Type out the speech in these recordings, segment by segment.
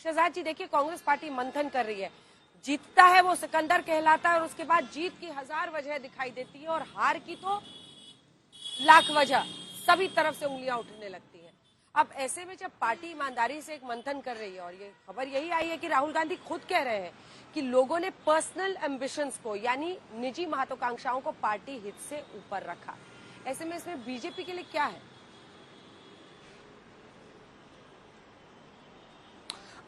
शहजाद जी देखिए, कांग्रेस पार्टी मंथन कर रही है। जीतता है वो सिकंदर कहलाता है और उसके बाद जीत की हजार वजह दिखाई देती है और हार की तो लाख वजह, सभी तरफ से उंगलियां उठने लगती हैं। अब ऐसे में जब पार्टी ईमानदारी से एक मंथन कर रही है और ये खबर यही आई है कि राहुल गांधी खुद कह रहे हैं कि लोगों ने पर्सनल एम्बिशंस को यानी निजी महत्वाकांक्षाओं को पार्टी हित से ऊपर रखा, ऐसे में इसमें बीजेपी के लिए क्या है?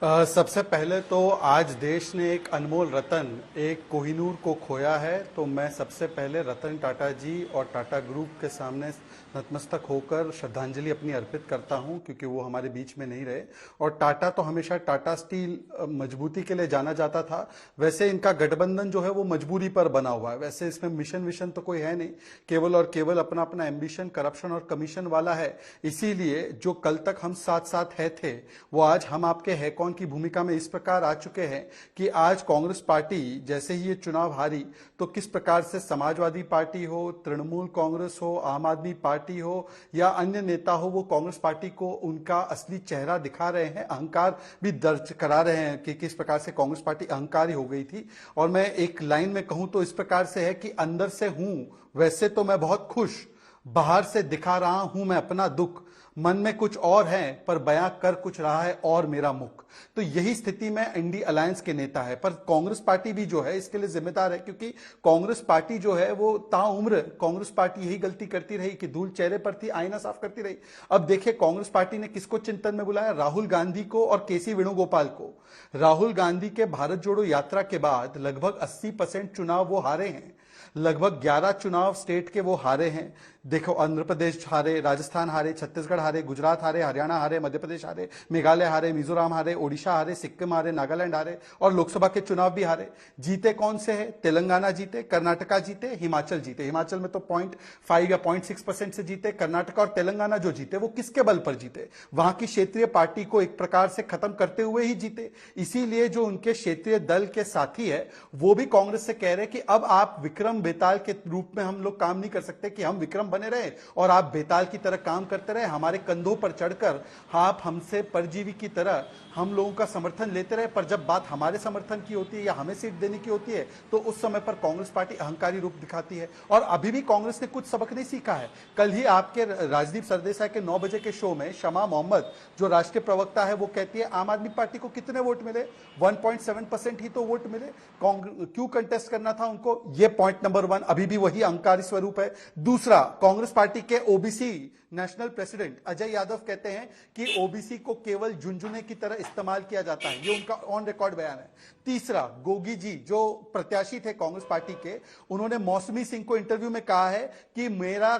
सबसे पहले तो आज देश ने एक अनमोल रतन, एक कोहिनूर को खोया है। तो मैं सबसे पहले रतन टाटा जी और टाटा ग्रुप के सामने नतमस्तक होकर श्रद्धांजलि अपनी अर्पित करता हूं, क्योंकि वो हमारे बीच में नहीं रहे। और टाटा तो हमेशा टाटा स्टील मजबूती के लिए जाना जाता था, वैसे इनका गठबंधन जो है वो मजबूरी पर बना हुआ है। वैसे इसमें मिशन विशन तो कोई है नहीं, केवल और केवल अपना अपना एम्बिशन, करप्शन और कमीशन वाला है। इसीलिए जो कल तक हम साथ साथ है थे, वो आज हम आपके है कौन की भूमिका में इस प्रकार आ चुके हैं कि आज कांग्रेस पार्टी जैसे ही ये चुनाव हारी तो किस प्रकार से समाजवादी पार्टी हो, तृणमूल कांग्रेस हो, आम आदमी पार्टी हो या अन्य नेता हो, वो कांग्रेस पार्टी को उनका असली चेहरा दिखा रहे हैं, अहंकार भी दर्ज करा रहे हैं कि किस प्रकार से कांग्रेस पार्टी अहंकारी हो गई थी। और मैं एक लाइन में कहूं तो इस प्रकार से है कि अंदर से हूं वैसे तो मैं बहुत खुश, बाहर से दिखा रहा हूं मैं अपना दुख, मन में कुछ और है पर बयां कर कुछ रहा है और मेरा मुख। तो यही स्थिति में इंडी अलायंस के नेता है। पर कांग्रेस पार्टी भी जो है इसके लिए जिम्मेदार है, क्योंकि कांग्रेस पार्टी जो है वो ताउम्र कांग्रेस पार्टी यही गलती करती रही कि धूल चेहरे पर थी, आईना साफ करती रही। अब देखिए कांग्रेस पार्टी ने किसको चिंतन में बुलाया? राहुल गांधी को और केसी वेणुगोपाल को। राहुल गांधी के भारत जोड़ो यात्रा के बाद लगभग 80% चुनाव वो हारे हैं, लगभग 11 चुनाव स्टेट के वो हारे हैं। देखो, आंध्र प्रदेश हारे, राजस्थान हारे, छत्तीसगढ़ हारे, गुजरात हारे, हरियाणा हारे, मध्य प्रदेश हारे, मेघालय हारे, मिजोरम हारे, ओडिशा हारे, सिक्किम हारे, नागालैंड हारे और लोकसभा के चुनाव भी हारे। जीते कौन से हैं? तेलंगाना जीते, कर्नाटका जीते, हिमाचल जीते। हिमाचल में तो 0.5 या 0.6% से जीते। कर्नाटका और तेलंगाना जो जीते वो किसके बल पर जीते? वहां की क्षेत्रीय पार्टी को एक प्रकार से खत्म करते हुए ही जीते। इसीलिए जो उनके क्षेत्रीय दल के साथी है वो भी कांग्रेस से कह रहे हैं कि अब आप विक्रम बेताल के रूप में हम लोग काम नहीं कर सकते कि हम विक्रम बने रहे और आप बेताल की तरह काम करते रहे, हमारे कंधों पर चढ़कर आप हमसे परजीवी की तरह हम लोगों का समर्थन लेते रहे। पर जब बात हमारे समर्थन की होती है या हमें सीट देने की होती है तो उस समय पर कांग्रेस पार्टी अहंकारी रूप दिखाती है। और अभी भी कांग्रेस ने कुछ सबक नहीं सीखा है। कल ही आपके राजदीप सरदेसाई के 9 बजे के शो में शमा मोहम्मद जो राष्ट्रीय प्रवक्ता है वो कहती है आम आदमी पार्टी को कितने वोट मिले? 1.7% ही तो वोट मिले। क्यों कंटेस्ट करना था उनको? ये पॉइंट नंबर 1 अभी भी वही अहंकारी स्वरूप है। दूसरा, कांग्रेस पार्टी के OBC national president Ajay Yadav कहते हैं कि ओबीसी को केवल झुनझुने की तरह इस्तेमाल किया जाता है। ये उनका ऑन रिकॉर्ड बयान है। तीसरा, गोगी जी जो प्रत्याशी थे कांग्रेस पार्टी के, उन्होंने मौसमी सिंह को इंटरव्यू में कहा है कि मेरा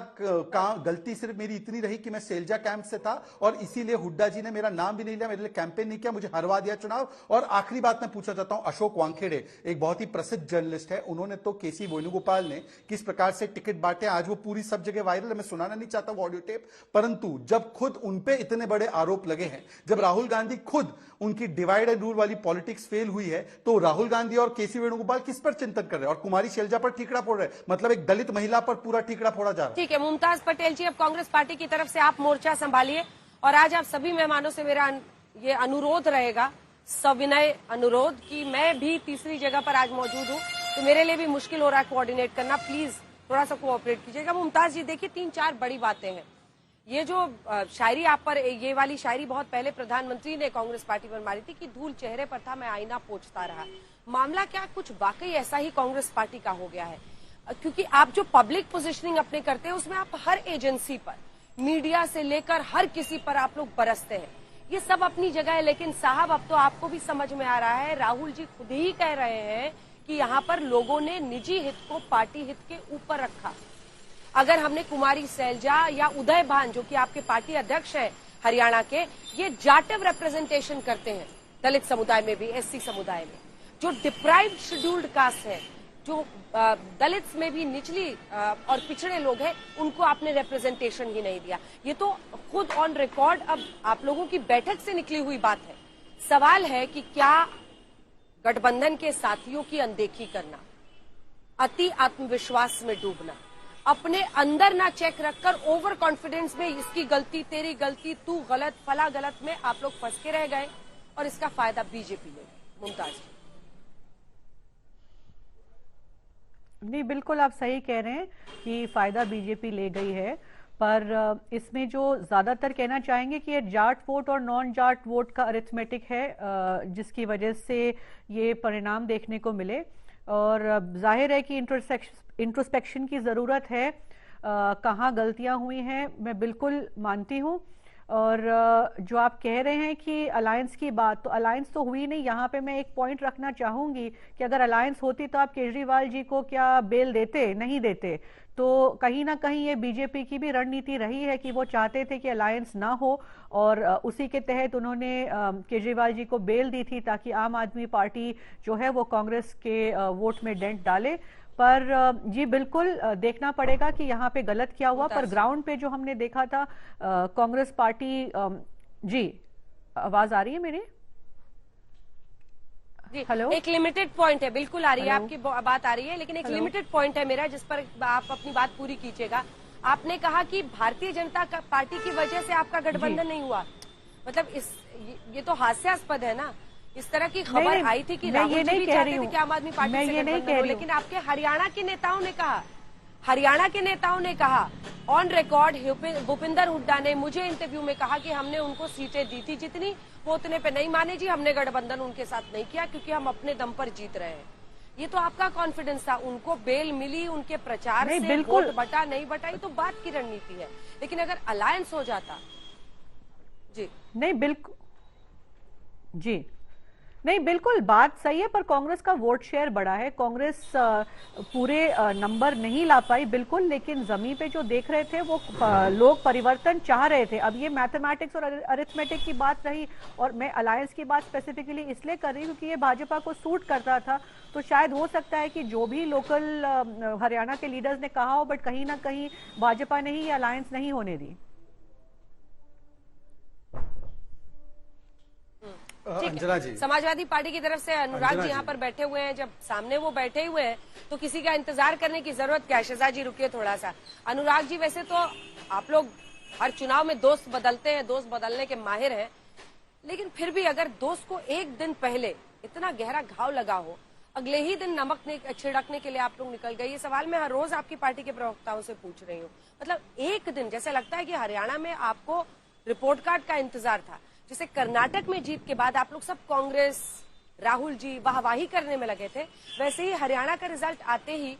गलती सिर्फ मेरी इतनी रही कि मैं सेल्जा कैंप से था और इसीलिए हुड्डा जी ने मेरा नाम भी नहीं लिया, मेरे लिए कैंपेन नहीं किया, मुझे हरवा दिया चुनाव। और आखिरी बात मैं पूछना चाहता हूं, अशोक वानखेड़े एक बहुत ही प्रसिद्ध जर्नलिस्ट है, उन्होंने तो केसी वेणुगोपाल ने किस प्रकार से टिकट बांटे, आज वो पूरी सब जगह वायरल है। मैं सुनाना नहीं चाहता वो ऑडियो टेप, परंतु जब खुद उनपे इतने बड़े आरोप लगे हैं, जब राहुल गांधी खुद उनकी डिवाइड एंड रूल वाली पॉलिटिक्स फेल हुई है, तो राहुल गांधी और केसी वेणुगोपाल किस पर चिंतन कर रहे हैं? और कुमारी शैलजा पर ठीकरा फोड़ रहे हैं, मतलब एक दलित महिला पर पूरा ठीकरा फोड़ा जा रहा है। ठीक है मुमताज पटेल जी, अब कांग्रेस पार्टी की तरफ से आप मोर्चा संभालिए और आज आप सभी मेहमानों से मेरा ये अनुरोध रहेगा, सविनय अनुरोध, कि मैं भी तीसरी जगह पर आज मौजूद हूं तो मेरे लिए भी मुश्किल हो रहा है कोऑर्डिनेट करना, प्लीज थोड़ा सा कोऑपरेट कीजिएगा। मुमताज जी देखिए, 3-4 बड़ी बातें हैं। ये जो शायरी आप पर, ये वाली शायरी बहुत पहले प्रधानमंत्री ने कांग्रेस पार्टी पर मारी थी कि धूल चेहरे पर था मैं आईना पोंछता रहा। मामला क्या कुछ वाकई ऐसा ही कांग्रेस पार्टी का हो गया है? क्योंकि आप जो पब्लिक पोजिशनिंग अपने करते हैं उसमें आप हर एजेंसी पर, मीडिया से लेकर हर किसी पर आप लोग बरसते हैं। ये सब अपनी जगह है, लेकिन साहब अब तो आपको भी समझ में आ रहा है, राहुल जी खुद ही कह रहे हैं कि यहाँ पर लोगों ने निजी हित को पार्टी हित के ऊपर रखा। अगर हमने कुमारी सैलजा या उदय भान जो कि आपके पार्टी अध्यक्ष हैं हरियाणा के, ये जाटिव रिप्रेजेंटेशन करते हैं दलित समुदाय में भी, एससी समुदाय में, जो डिप्राइव्ड शेड्यूल्ड कास्ट है, जो दलित में भी निचली और पिछड़े लोग हैं, उनको आपने रिप्रेजेंटेशन ही नहीं दिया। ये तो खुद ऑन रिकॉर्ड अब आप लोगों की बैठक से निकली हुई बात है। सवाल है कि क्या गठबंधन के साथियों की अनदेखी करना, अति आत्मविश्वास में डूबना, अपने अंदर ना चेक रखकर ओवर कॉन्फिडेंस में इसकी गलती, तेरी गलती, तू गलत, फला गलत में आप लोग फंस के रह गए और इसका फायदा बीजेपी लेगी। मुमताज जी। नहीं, बिल्कुल आप सही कह रहे हैं कि फायदा बीजेपी ले गई है, पर इसमें जो ज्यादातर कहना चाहेंगे कि ये जाट वोट और नॉन जाट वोट का अरिथमेटिक है, जिसकी वजह से ये परिणाम देखने को मिले। और जाहिर है कि इंट्रोस्पेक्शन की जरूरत है, कहाँ गलतियां हुई हैं मैं बिल्कुल मानती हूँ। और जो आप कह रहे हैं कि अलायंस की बात, तो अलायंस तो हुई नहीं। यहाँ पे मैं एक पॉइंट रखना चाहूंगी कि अगर अलायंस होती तो आप केजरीवाल जी को क्या बेल देते? नहीं देते। तो कहीं ना कहीं ये बीजेपी की भी रणनीति रही है कि वो चाहते थे कि अलायंस ना हो, और उसी के तहत उन्होंने केजरीवाल जी को बेल दी थी ताकि आम आदमी पार्टी जो है वो कांग्रेस के वोट में डेंट डाले। पर जी बिल्कुल देखना पड़ेगा कि यहाँ पे गलत क्या हुआ। पर ग्राउंड पे जो हमने देखा था कांग्रेस पार्टी, जी आवाज आ रही है मेरी? हेलो, एक लिमिटेड पॉइंट है, बिल्कुल आ रही है आपकी बात आ रही है, लेकिन एक लिमिटेड पॉइंट है मेरा जिस पर आप अपनी बात पूरी कीजिएगा। आपने कहा कि भारतीय जनता पार्टी की वजह से आपका गठबंधन नहीं हुआ, मतलब ये तो हास्यास्पद है ना। इस तरह की खबर आई थी कि राहुल जी भी चाहते थे कि आम आदमी पार्टी से गठबंधन हो, लेकिन आपके हरियाणा के नेताओं ने कहा ऑन रिकॉर्ड, भूपिंदर हुड्डा ने मुझे इंटरव्यू में कहा कि हमने उनको सीटें दी थी जितनी, वो उतने पे नहीं माने जी, हमने गठबंधन उनके साथ नहीं किया क्योंकि हम अपने दम पर जीत रहे हैं। ये तो आपका कॉन्फिडेंस था, उनको बेल मिली, उनके प्रचार से वोट बटा नहीं बटा, ये तो बात की रणनीति है। लेकिन अगर अलायंस हो जाता, जी नहीं बिल्कुल, जी नहीं बिल्कुल बात सही है, पर कांग्रेस का वोट शेयर बढ़ा है। कांग्रेस पूरे नंबर नहीं ला पाई बिल्कुल, लेकिन जमीन पे जो देख रहे थे वो लोग परिवर्तन चाह रहे थे। अब ये मैथमेटिक्स और अरिथमेटिक की बात रही, और मैं अलायंस की बात स्पेसिफिकली इसलिए कर रही हूँ क्योंकि ये भाजपा को सूट करता था। तो शायद हो सकता है कि जो भी लोकल हरियाणा के लीडर्स ने कहा हो, बट कहीं ना कहीं भाजपा ने ही ये अलायंस नहीं होने दी। अंजना जी, समाजवादी पार्टी की तरफ से अनुराग जी यहाँ पर बैठे हुए हैं, जब सामने वो बैठे हुए हैं तो किसी का इंतजार करने की जरूरत क्या है? शहजाद जी रुकिए थोड़ा सा। अनुराग जी, वैसे तो आप लोग हर चुनाव में दोस्त बदलते हैं, दोस्त बदलने के माहिर हैं, लेकिन फिर भी अगर दोस्त को एक दिन पहले इतना गहरा घाव लगा हो, अगले ही दिन नमक छिड़कने के लिए आप लोग निकल गए, ये सवाल मैं हर रोज आपकी पार्टी के प्रवक्ताओं से पूछ रही हूँ। मतलब एक दिन, जैसे लगता है कि हरियाणा में आपको रिपोर्ट कार्ड का इंतजार था, जिसे कर्नाटक में जीत के बाद आप लोग सब कांग्रेस, राहुल जी वाहवाही करने में लगे थे, वैसे ही हरियाणा का रिजल्ट आते ही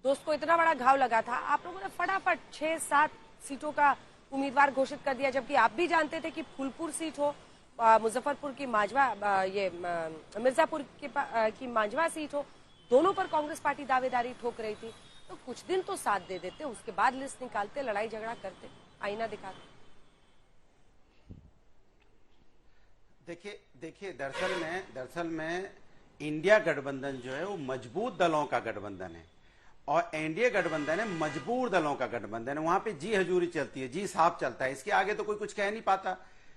दोस्त को इतना बड़ा घाव लगा था, आप लोगों ने फटाफट 6-7 सीटों का उम्मीदवार घोषित कर दिया, जबकि आप भी जानते थे कि फूलपुर सीट हो, मुजफ्फरपुर की मांझवा, ये मिर्जापुर की मांझवा सीट हो, दोनों पर कांग्रेस पार्टी दावेदारी ठोक रही थी। तो कुछ दिन तो साथ दे देते, उसके बाद लिस्ट निकालते, लड़ाई झगड़ा करते, आईना दिखाते। देखिए दरअसल में इंडिया गठबंधन जो है वो मजबूत दलों का गठबंधन है, और एनडीए गठबंधन है मजबूर दलों का गठबंधन है। वहां पे जी हजूरी चलती है, जी साफ चलता है, इसके आगे तो कोई कुछ कह नहीं पाता।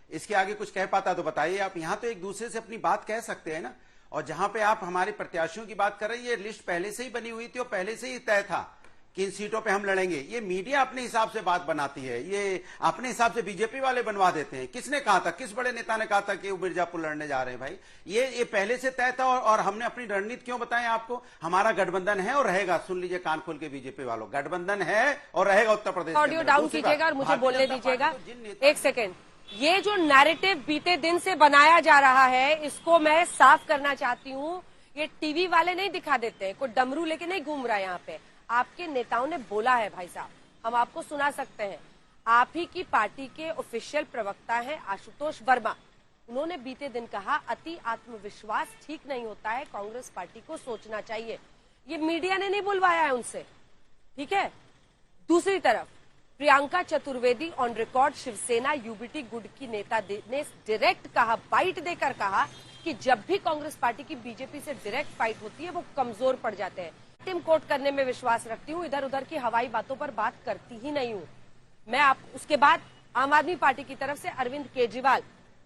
इसके आगे कुछ कह पाता तो बताइए आप। यहां तो एक दूसरे से अपनी बात कह सकते हैं ना। और जहां पे आप हमारे प्रत्याशियों की बात कर रहे हैं, ये लिस्ट पहले से ही बनी हुई थी और पहले से ही तय था कि इन सीटों पे हम लड़ेंगे। ये मीडिया अपने हिसाब से बात बनाती है, ये अपने हिसाब से बीजेपी वाले बनवा देते हैं। किसने कहा था, किस बड़े नेता ने कहा था कि वो मिर्जापुर लड़ने जा रहे हैं? भाई ये पहले से तय था, और हमने अपनी रणनीति क्यों बताएं आपको? हमारा गठबंधन है और रहेगा। सुन लीजिए कान खोल के बीजेपी वालों, गठबंधन है और रहेगा उत्तर प्रदेश। ऑडियो डाउन कीजिएगा और मुझे बोलने दीजिएगा एक सेकेंड। ये जो नैरेटिव बीते दिन से बनाया जा रहा है, इसको मैं साफ करना चाहती हूँ। ये टीवी वाले नहीं दिखा देते हैं, कोई डमरू लेके नहीं घूम रहा है यहाँ पे। आपके नेताओं ने बोला है भाई साहब, हम आपको सुना सकते हैं। आप ही की पार्टी के ऑफिशियल प्रवक्ता हैं आशुतोष वर्मा, उन्होंने बीते दिन कहा अति आत्मविश्वास ठीक नहीं होता है, कांग्रेस पार्टी को सोचना चाहिए। ये मीडिया ने नहीं बुलवाया है उनसे, ठीक है। दूसरी तरफ Priyanka Chaturvedi on record Shiv Sena UBT गुट की नेता ने डायरेक्ट कहा, बाइट देकर कहा कि जब भी कांग्रेस पार्टी की बीजेपी से डायरेक्ट फाइट होती है वो कमजोर पड़ जाते हैं। टीम कोट करने में विश्वास रखती हूँ, इधर उधर की हवाई बातों पर बात करती ही नहीं हूँ मैं। आप उसके बाद आम आदमी पार्टी की तरफ से अरविंद केजरीवाल,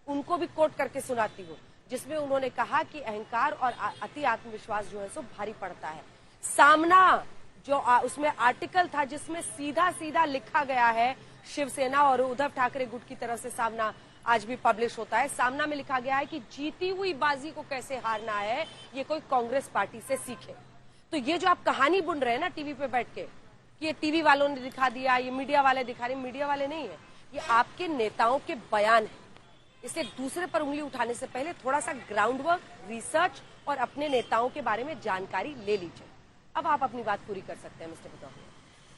उनको भी कोट करके सुनाती हूँ, जिसमें उन्होंने कहा कि अहंकार और अति आत्मविश्वास जो है सो भारी पड़ता है। सामना जो उसमें आर्टिकल था जिसमें सीधा सीधा लिखा गया है शिवसेना और उद्धव ठाकरे गुट की तरफ से सामना आज भी पब्लिश होता है। सामना में लिखा गया है कि जीती हुई बाजी को कैसे हारना है, ये कोई कांग्रेस पार्टी से सीखे। तो ये जो आप कहानी बुन रहे हैं ना टीवी पे बैठ के, कि ये टीवी वालों ने दिखा दिया, ये मीडिया वाले दिखा रहे, मीडिया वाले नहीं है, ये आपके नेताओं के बयान है। इसे दूसरे पर उंगली उठाने से पहले थोड़ा सा ग्राउंड वर्क, रिसर्च और अपने नेताओं के बारे में जानकारी ले लीजिए। अब आप अपनी बात पूरी कर सकते हैं मिस्टर भदौरिया।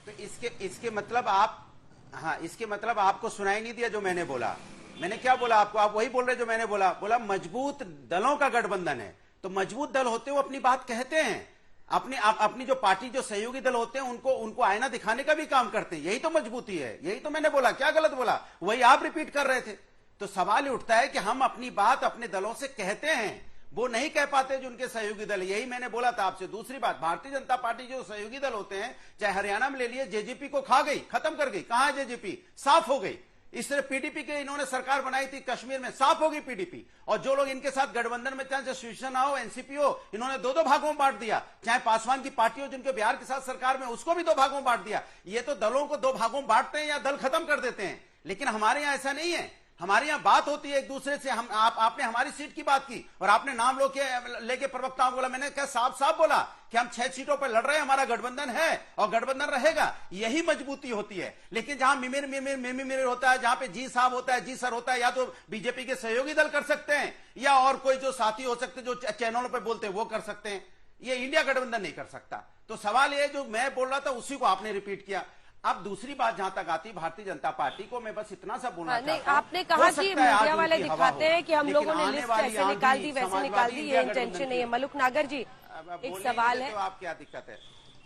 तो इसके मतलब आप, हाँ, इसके मतलब आपको सुनाई नहीं दिया जो मैंने बोला। मैंने क्या बोला आपको? आप वही बोल रहे जो मैंने बोला मजबूत दलों का गठबंधन है। तो मजबूत दल होते हुए अपनी बात कहते हैं, अपनी जो पार्टी, जो सहयोगी दल होते हैं उनको आईना दिखाने का भी काम करते हैं। यही तो मजबूती है, यही तो मैंने बोला। क्या गलत बोला? वही आप रिपीट कर रहे थे। तो सवाल उठता है कि हम अपनी बात अपने दलों से कहते हैं, वो नहीं कह पाते जो उनके सहयोगी दल। यही मैंने बोला था आपसे। दूसरी बात, भारतीय जनता पार्टी जो सहयोगी दल होते हैं, चाहे हरियाणा में ले लिए, जेजेपी को खा गई, खत्म कर गई। कहां है जेजेपी? साफ हो गई। इस तरह पीडीपी के इन्होंने सरकार बनाई थी कश्मीर में, साफ होगी पीडीपी। और जो लोग इनके साथ गठबंधन में, चाहे शिवसेना हो, एनसीपी हो, इन्होंने दो भागों में बांट दिया। चाहे पासवान की पार्टी हो जिनके बिहार के साथ सरकार में, उसको भी दो भागों में बांट दिया। ये तो दलों को दो भागों में बांटते हैं या दल खत्म कर देते हैं। लेकिन हमारे यहां ऐसा नहीं है। हमारे यहां बात होती है एक दूसरे से। आपने हमारी सीट की बात की और आपने नाम लेके प्रवक्ताओं को बोला। मैंने क्या साफ बोला कि हम 6 सीटों पर लड़ रहे हैं, हमारा गठबंधन है और गठबंधन रहेगा। यही मजबूती होती है। लेकिन जहां मिमिर होता है, जहां पे जी साहब होता है, जी सर होता है, या तो बीजेपी के सहयोगी दल कर सकते हैं या और कोई जो साथी हो सकते हैं जो चैनलों पर बोलते हैं वो कर सकते हैं। ये इंडिया गठबंधन नहीं कर सकता। तो सवाल ये जो मैं बोल रहा था उसी को आपने रिपीट किया। अब दूसरी बात जहां तक आती भारतीय जनता पार्टी को, मैं बस इतना सा बोलना चाहता हूं। आपने कहा कि मीडिया वाले दिखाते हैं कि हम लोगों ने लिस्ट ऐसे निकाल दी, वैसे निकाल दी, ये इंटेंशन नहीं है। मलुक नागर जी, एक सवाल है। तो आप क्या दिक्कत है?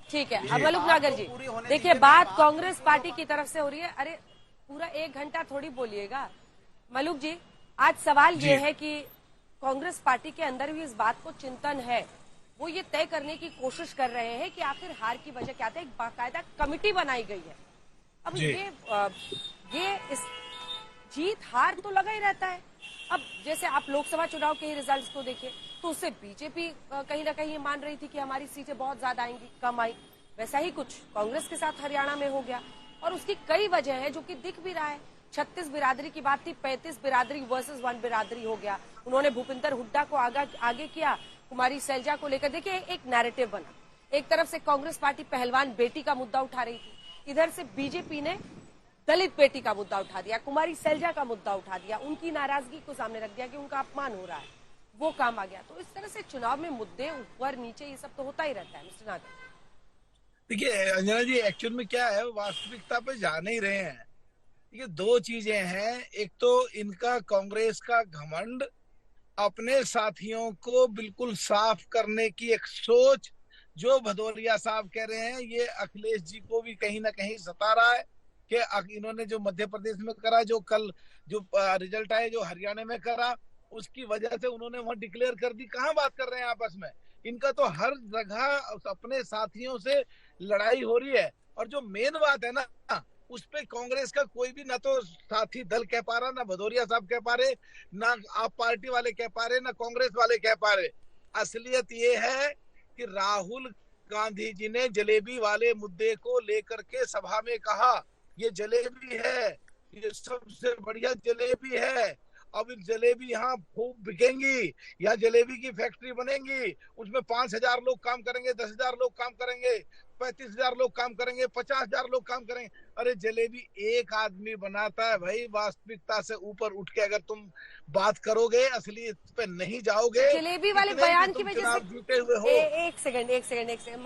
ठीक है, अब मलुक नागर जी देखिए, बात कांग्रेस पार्टी की तरफ से हो रही है। अरे पूरा 1 घंटा थोड़ी बोलिएगा मलुक जी। आज सवाल ये है कि कांग्रेस पार्टी के अंदर भी इस बात को चिंतन है, वो ये तय करने की कोशिश कर रहे हैं कि आखिर हार की वजह क्या था। एक बाकायदा कमिटी बनाई गई है। अब ये इस जीत हार तो लगा ही रहता है। अब जैसे आप लोकसभा चुनाव के ही रिजल्ट्स को देखिए, तो उससे बीजेपी कहीं ना कहीं मान रही थी कि हमारी सीटें बहुत ज्यादा आएंगी, कम आई। वैसा ही कुछ कांग्रेस के साथ हरियाणा में हो गया और उसकी कई वजह है जो कि दिख भी रहा है। 36 बिरादरी की बात थी, 35 बिरादरी वर्सेस 1 बिरादरी हो गया। उन्होंने भूपिंदर हुड्डा को आगे किया, कुमारी सैलजा को लेकर देखिए एक नैरेटिव बना। एक तरफ से कांग्रेस पार्टी पहलवान बेटी का मुद्दा उठा रही थी, इधर से बीजेपी ने दलित बेटी का मुद्दा उठा दिया, कुमारी सैलजा का मुद्दा उठा दिया, उनकी नाराजगी को सामने रख दिया कि उनका अपमान हो रहा है, वो काम आ गया। तो इस तरह से चुनाव में मुद्दे ऊपर नीचे ये सब तो होता ही रहता है मिस्टर नागर। देखिए अंजना जी, एक्चुअल में क्या है, वास्तविकता पे जा नहीं रहे हैं। ये 2 चीजें हैं। एक तो इनका कांग्रेस का घमंड, अपने साथियों को बिल्कुल साफ करने की एक सोच, जो भदौरिया साहब कह रहे हैं, ये अखिलेश जी को भी कहीं ना कहीं सता रहा है कि इन्होंने जो मध्य प्रदेश में करा, जो कल जो रिजल्ट आए, जो हरियाणा में करा, उसकी वजह से उन्होंने वहां डिक्लेयर कर दी। कहां बात कर रहे हैं आपस में? इनका तो हर जगह अपने साथियों से लड़ाई हो रही है। और जो मेन बात है ना, उस पे कांग्रेस का कोई भी ना तो साथी दल कह पा रहा, ना भदौरिया साहब कह पा रहे, ना आप पार्टी वाले कह पा रहे, ना कांग्रेस वाले कह पा रहे। असलियत ये है कि राहुल गांधी जी ने जलेबी वाले मुद्दे को लेकर के सभा में कहा, ये जलेबी है, ये सबसे बढ़िया जलेबी है। अब जलेबी यहाँ खूब बिकेंगी, यहाँ जलेबी की फैक्ट्री बनेंगी, उसमें 5,000 लोग काम करेंगे, 10,000 लोग काम करेंगे, 35,000 लोग काम करेंगे, 50,000 लोग काम करेंगे। अरे जलेबी एक आदमी बनाता है भाई। वास्तविकता से ऊपर उठ के अगर तुम बात करोगे, असली पे नहीं जाओगे। जलेबी वाले बयान की वजह से जीते हुए हो। एक सेकंड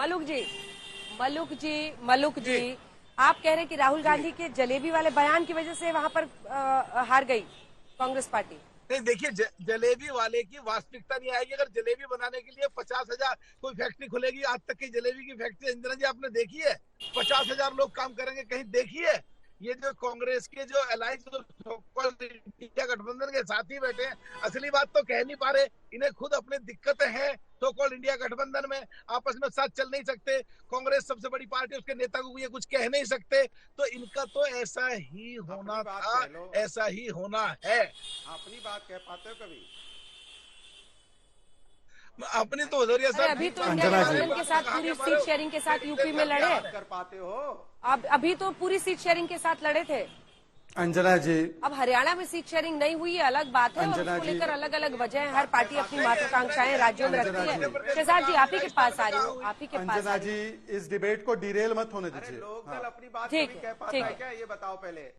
मलुक जी, आप कह रहे हैं कि राहुल गांधी के जलेबी वाले बयान की वजह से वहां पर हार गई कांग्रेस पार्टी। नहीं, देखिए जलेबी वाले की वास्तविकता नहीं आएगी। अगर जलेबी बनाने के लिए 50,000 कोई फैक्ट्री खुलेगी, आज तक की जलेबी की फैक्ट्री इंदिरा जी आपने देखी है? 50,000 लोग काम करेंगे, कहीं देखी है? ये जो कांग्रेस के जो अलायंस इंडिया गठबंधन के साथी बैठे हैं, असली बात तो कह नहीं पा रहे। इन्हें खुद अपनी दिक्कतें हैं। सो कॉल्ड इंडिया गठबंधन में आपस में साथ चल नहीं सकते। कांग्रेस सबसे बड़ी पार्टी, उसके नेता को ये कुछ कह नहीं सकते। तो इनका तो ऐसा ही होना था, ऐसा ही होना है। अपनी बात कह पाते हो कभी? अपनी तो भदौरिया साहब अभी तो इंडिया गठबंधन के साथ पूरी सीट शेयरिंग के साथ यूपी में लड़े कर पाते हो? अब अभी तो पूरी सीट शेयरिंग के साथ लड़े थे। अंजना जी, अब हरियाणा में सीट शेयरिंग नहीं हुई है अलग बात है, और अंजना उसको जी। लेकर अलग अलग वजह है। हर पार्टी अपनी महत्वाकांक्षाएं राज्यों में रखती है। शहजाद जी, आप ही के पास आ रही हूँ, आप ही के पास आ अंजना रही हूँ। जी, इस डिबेट को डिरेल मत होने अरे दीजिए। लोकदल अपनी बात ठीक कभी है, कह पाता ठीक है है। क्या, ये बताओ पहले।